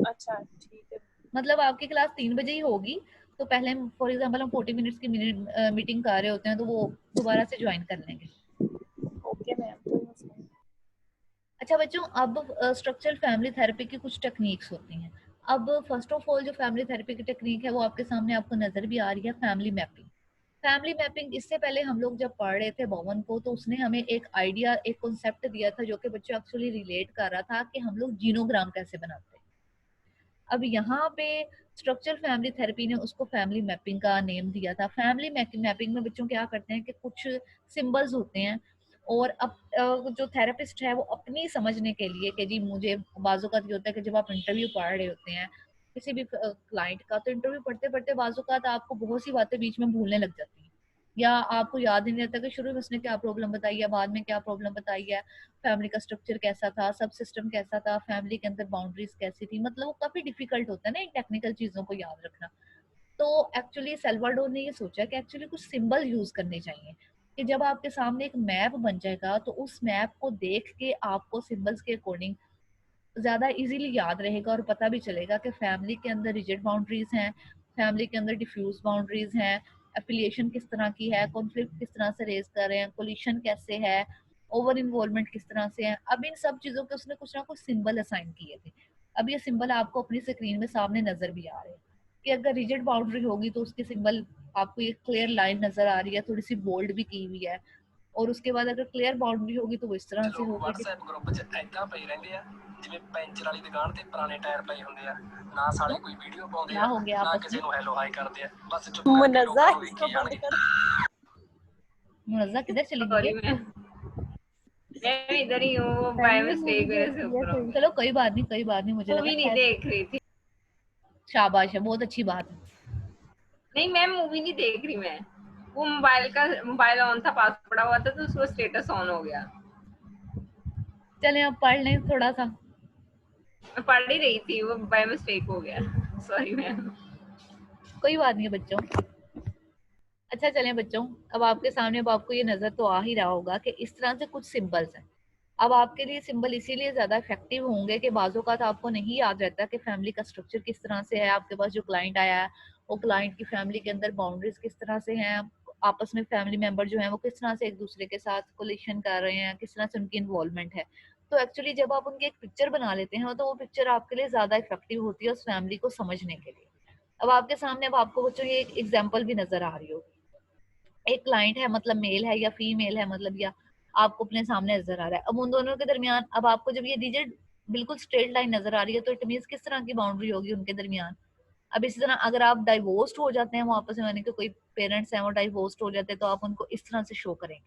अच्छा ठीक है। मतलब आपकी क्लास 3 बजे ही होगी, तो पहले फॉर एग्जांपल हम 40 मिनट्स की मीटिंग कर रहे होते हैं, तो वो दोबारा से ज्वाइन कर लेंगे। ओके मैम, कोई मसला नहीं। अच्छा बच्चों, अब स्ट्रक्चरल फैमिली थेरेपी की कुछ टेक्निक्स होती हैं। अब फर्स्ट ऑफ ऑल जो फैमिली थेरेपी की टेक्निक है वो आपके सामने आपको नजर भी आ रही है, फैमिली मैपिंग। फैमिली मैपिंग इससे पहले हम लोग जब पढ़ रहे थे भवन को, तो उसने हमें एक आइडिया, एक कॉन्सेप्ट दिया था जो कि बच्चों एक्चुअली रिलेट कर रहा था कि हम लोग जीनोग्राम कैसे बनाते हैं। अब यहाँ पे स्ट्रक्चरल फैमिली थेरेपी ने उसको फैमिली मैपिंग का नेम दिया था। फैमिली मैपिंग में बच्चों क्या करते हैं कि कुछ सिंबल्स होते हैं, और अब जो थेरेपिस्ट है वो अपनी समझने के लिए कि जी मुझे बाजू का ये होता है कि जब आप इंटरव्यू पढ़ रहे होते हैं किसी भी क्लाइंट का, तो इंटरव्यू पढ़ते पढ़ते बाजू का आपको बहुत सी बातें बीच में भूलने लग जाती हैं, या आपको याद ही नहीं रहता कि शुरू में उसने क्या प्रॉब्लम बताई है, बाद में क्या प्रॉब्लम बताई है, फैमिली का स्ट्रक्चर कैसा था, सब सिस्टम कैसा था, फैमिली के अंदर बाउंड्रीज कैसी थी। मतलब वो काफी डिफिकल्ट होता है ना इन टेक्निकल चीजों को याद रखना। तो एक्चुअली सेल्वाडोर ने ये सोचा कि एक्चुअली कुछ सिंबल यूज करने चाहिए कि जब आपके सामने एक मैप बन जाएगा तो उस मैप को देख के आपको सिंबल्स के अकॉर्डिंग ज्यादा इजीली याद रहेगा और पता भी चलेगा कि फैमिली के अंदर रिजिड बाउंड्रीज हैं, फैमिली के अंदर डिफ्यूज बाउंड्रीज हैं, एफिलिएशन किस तरह की है, कॉन्फ्लिक्ट किस तरह से रेज कर रहे हैं, कोलिशन कैसे है, ओवर इन्वॉल्वमेंट किस तरह से है। अब इन सब चीजों के उसने कुछ ना कुछ सिंबल असाइन किए थे। अब ये सिंबल आपको अपनी स्क्रीन में सामने नजर भी आ रहे हैं कि अगर रिजिड बाउंड्री होगी तो उसकी सिंबल आपको एक क्लियर लाइन नजर आ रही है, थोड़ी सी बोल्ड भी की हुई है, और उसके बाद अगर क्लियर बाउंड्री होगी तो वो इस तरह से होगी। WhatsApp ग्रुप 'ਚ ਐਦਾਂ ਪਈ ਰਹਿੰਦੇ ਆ ਜਿਵੇਂ ਪੈਂਚਰ ਵਾਲੀ ਦੁਕਾਨ ਤੇ ਪੁਰਾਣੇ ਟਾਇਰ ਪਏ ਹੁੰਦੇ ਆ, ਨਾ ਸਾਲੇ ਕੋਈ ਵੀਡੀਓ ਪਾਉਂਦੇ क्या ਆ हो गया ਨਾ आपस ਕਿਸੇ में? ਨੂੰ ਹੈਲੋ ਹਾਈ ਕਰਦੇ ਆ, ਬਸ ਚੁੱਪ ਕਰਕੇ मुनज़्ज़ा ਲੋਕਾਂ ਨੂੰ इसको ਵੇਖੀ बंद ਜਾਣਗੇ। कर। मुनज़्ज़ा किधर चली गई सॉरी है? मैं इधर ही हूँ, बाय फैमिली मिस्टेक मूवी मेरे देख से लिया ऊपर कोई? चलो कोई बात नहीं, कोई बात नहीं, मुझे लगा मूवी नहीं शायद। देख रही थी। शाबाश है, बहुत अच्छी बात है। नहीं मैम मूवी नहीं देख रही मैं, वो मोबाइल ऑन था, पास पड़ा हुआ था तो उसका स्टेटस ऑन हो गया। चलें अब पढ़ लें थोड़ा सा। मैं पढ़ ही रही थी, वो बाय मिस्टेक हो गया, सॉरी मैम। कोई बात नहीं बच्चों। अच्छा चलें बच्चों, अब आपके सामने अब आपको ये नजर तो आ ही रहा होगा कि इस तरह से कुछ सिंबल्स हैं। अब आपके लिए सिंबल इसीलिए ज्यादा इफेक्टिव होंगे कि बाजू का आपको नहीं याद रहता कि फैमिली का स्ट्रक्चर किस तरह से है, आपके पास जो क्लाइंट आया है वो क्लाइंट की फैमिली के अंदर बाउंड्रीज किस तरह से हैं, आपस में फैमिली मेंबर जो हैं वो किस तरह से एक दूसरे के साथ कोलिशन कर रहे हैं, किस तरह से उनकी इन्वॉल्वमेंट है। तो एक्चुअली जब आप उनकी एक पिक्चर बना लेते हैं तो वो पिक्चर आपके लिए ज्यादा इफेक्टिव होती है उस फैमिली को समझने के लिए। अब आपके सामने अब आपको बच्चों ये एक एग्जाम्पल भी नजर आ रही होगी। एक क्लाइंट है मतलब मेल है या फीमेल है, मतलब या आपको अपने सामने नजर आ रहा है। अब उन दोनों के दरमियान अब आपको जब ये डिजिट बिल्कुल स्ट्रेट लाइन नजर आ रही है तो इट मींस किस तरह की बाउंड्री होगी उनके दरमियान। अब इसी तरह अगर आप डाइवोर्स्ड हो जाते हैं वो आपस में, यानी कि कोई पेरेंट्स हैं वो डाइवोर्स्ड हो जाते हैं तो आप उनको इस तरह से शो करेंगे।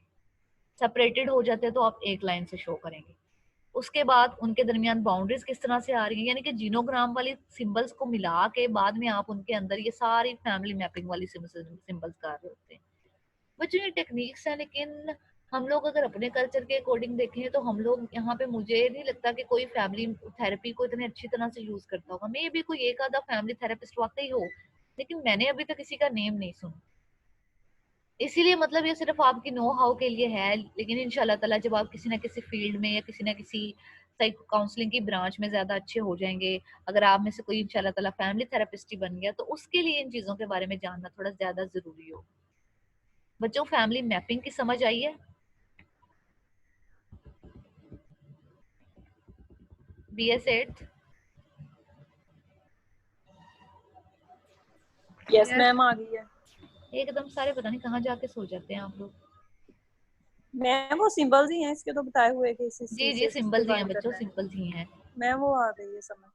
सेपरेटेड हो जाते हैं तो आप एक लाइन से शो करेंगे। उसके बाद उनके दरमियान बाउंड्रीज किस तरह से आ रही है, यानी कि जीनोग्राम वाली सिंबल्स को मिला के बाद में आप उनके अंदर ये सारी फैमिली मैपिंग वाली सिंबल्स कर रहे होते हैं। बच्चों ये टेक्निक्स हैं, लेकिन हम लोग अगर अपने कल्चर के अकॉर्डिंग देखें तो हम लोग यहाँ पे, मुझे नहीं लगता कि कोई फैमिली थेरेपी को इतने अच्छी तरह से यूज करता होगा। मे भी कोई एक आधा फैमिली थेरेपिस्ट वाकई हो, लेकिन मैंने अभी तक किसी का नेम नहीं सुना। इसीलिए मतलब ये सिर्फ आपकी नो हाउ के लिए है, लेकिन इंशाल्लाह ताला जब आप किसी ना किसी फील्ड में या किसी ना किसी साइको काउंसलिंग की ब्रांच में ज्यादा अच्छे हो जाएंगे, अगर आप में से कोई इंशाल्लाह ताला फैमिली थेरेपिस्ट ही बन गया तो उसके लिए इन चीजों के बारे में जानना थोड़ा ज्यादा जरूरी हो। बच्चों फैमिली मैपिंग की समझ आई है? BS 8th। यस मैम आ गई है। एकदम सारे पता नहीं कहाँ जाके सो जाते हैं आप लोग। मैम वो सिंबल्स ही हैं इसके तो बताए हुए कि जी जी सिंबल्स ही हैं बच्चों, सिंबल्स ही हैं। मैम वो आ गई है समझ।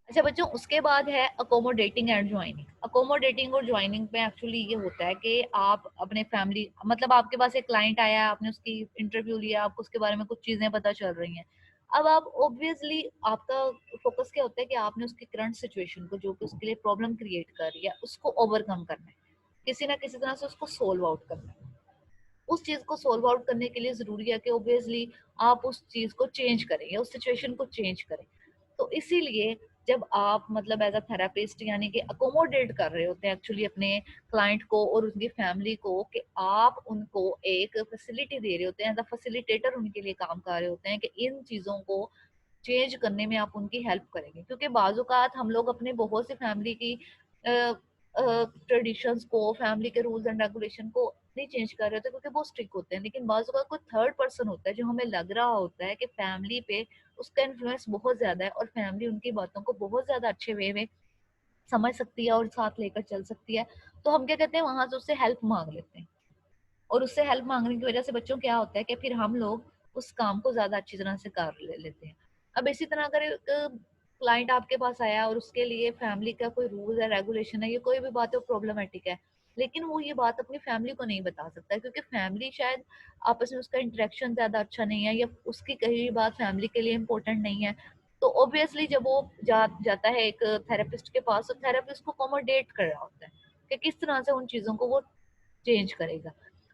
अच्छा बच्चों उसके बाद है अकोमोडेटिंग एंड ज्वाइनिंग। अकोमोडेटिंग और ज्वाइनिंग में एक्चुअली ये होता है कि आप अपने फैमिली, मतलब आपके पास एक क्लाइंट आया है, आपने उसकी इंटरव्यू लिया, आपको उसके बारे में कुछ चीजें पता चल रही हैं। अब आप ऑब्वियसली आपका फोकस क्या होता है कि आपने उसकी करंट सिचुएशन को, जो कि उसके लिए प्रॉब्लम क्रिएट कर रही है, उसको ओवरकम करना है, किसी ना किसी तरह से उसको सोल्व आउट करना है। उस चीज को सोल्व आउट करने के लिए जरूरी है कि ऑब्वियसली आप उस चीज को चेंज करें या उस सिचुएशन को चेंज करें। तो इसीलिए जब आप मतलब एज अ थेरापिस्ट यानी कि अकोमोडेट कर रहे होते हैं एक्चुअली अपने क्लाइंट को और उनकी फैमिली को, कि आप उनको एक फैसिलिटी दे रहे होते हैं, एज अ फैसिलिटेटर उनके लिए काम कर रहे होते हैं कि इन चीजों को चेंज करने में आप उनकी हेल्प करेंगे। क्योंकि बाजुकात हम लोग अपने बहुत सी फैमिली की ट्रेडिशंस को, फैमिली के रूल्स एंड रेगुलेशन को नहीं चेंज कर रहे होते क्योंकि वो स्ट्रिक्ट होते हैं, लेकिन बाजुकात कोई थर्ड पर्सन होता है जो हमें लग रहा होता है कि फैमिली पे उसका इन्फ्लुएंस बहुत ज्यादा है और फैमिली उनकी बातों को बहुत ज्यादा अच्छे वे में समझ सकती है और साथ लेकर चल सकती है। तो हम क्या कहते हैं, वहां से उससे हेल्प मांग लेते हैं। और उससे हेल्प मांगने की वजह से बच्चों क्या होता है कि फिर हम लोग उस काम को ज्यादा अच्छी तरह से कर लेते हैं। अब इसी तरह अगर एक क्लाइंट आपके पास आया और उसके लिए फैमिली का कोई रूल है, रेगुलेशन है, ये कोई भी बात है प्रॉब्लमेटिक है, लेकिन वो ये बात अपनी फैमिली को नहीं बता सकता क्योंकि फैमिली शायद आपस में उसका इंटरेक्शन ज्यादा अच्छा नहीं है या उसकी कही हुई बात फैमिली के लिए इम्पोर्टेंट नहीं है। तो ऑब्वियसली जब वो जाता है एक थेरेपिस्ट के पास, तो थेरेपिस्ट को अकोमोडेट कर रहा होता है कि किस तरह से उन चीजों को वो चेंज करेगा।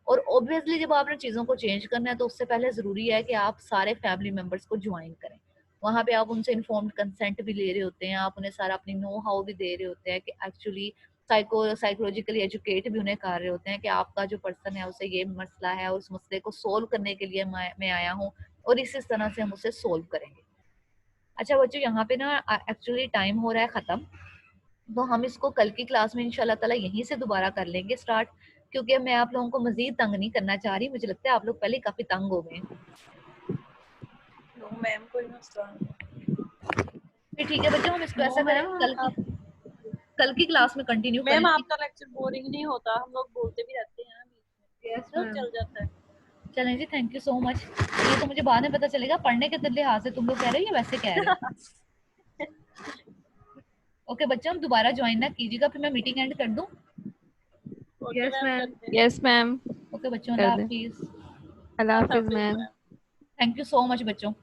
और ऑब्वियसली जब आपने चीजों को चेंज करना है तो उससे पहले जरूरी है कि आप सारे फैमिली मेंबर्स को ज्वाइन करें। वहां पे आप उनसे इन्फॉर्म्ड कंसेंट भी ले रहे होते हैं, आप उन्हें सारा अपनी नो हाउ भी दे रहे होते हैं कि एक्चुअली साइकोलॉजिकली एजुकेट भी उन्हें कर रहे होते हैं कि आपका जो पर्सन है उसे ये मसला है और उस मसले को सोल्व करने के लिए मैं आया हूँ और इस तरह से हम उसे सोल्व करेंगे। अच्छा बच्चों यहाँ पे ना एक्चुअली टाइम हो रहा है खत्म, तो हम इसको कल की क्लास में इंशाल्लाह ताला यहीं से दोबारा कर लेंगे स्टार्ट, क्योंकि मैं आप लोगों को मजीद तंग नहीं करना चाह रही। मुझे लगता है आप लोग पहले काफी तंग हो गए। मैम कोई मसला नहीं। फिर ठीक है बच्चों, हम इसको ऐसा करें कल की क्लास में कंटिन्यू मैम करेंगे। आपका लेक्चर बोरिंग नहीं होता? हम लोग बोलते भी रहते हैं बीच में, चल जाता है। चलें जी, थैंक यू सो मच। ये तो मुझे बाद में पता चलेगा पढ़ने के लिहाज से तुम लोग कह रहे हो या वैसे कह रहे हो। ओके बच्चों, हम दोबारा ज्वाइन ना कीजिएगा, फिर मैं मीटिंग एंड कर दूं। Yes ma'am. Yes ma'am okay बच्चों, कर अल्लाह दें। हाफिज। अल्लाह हाफिज ma'am. Thank you so much बच्चों।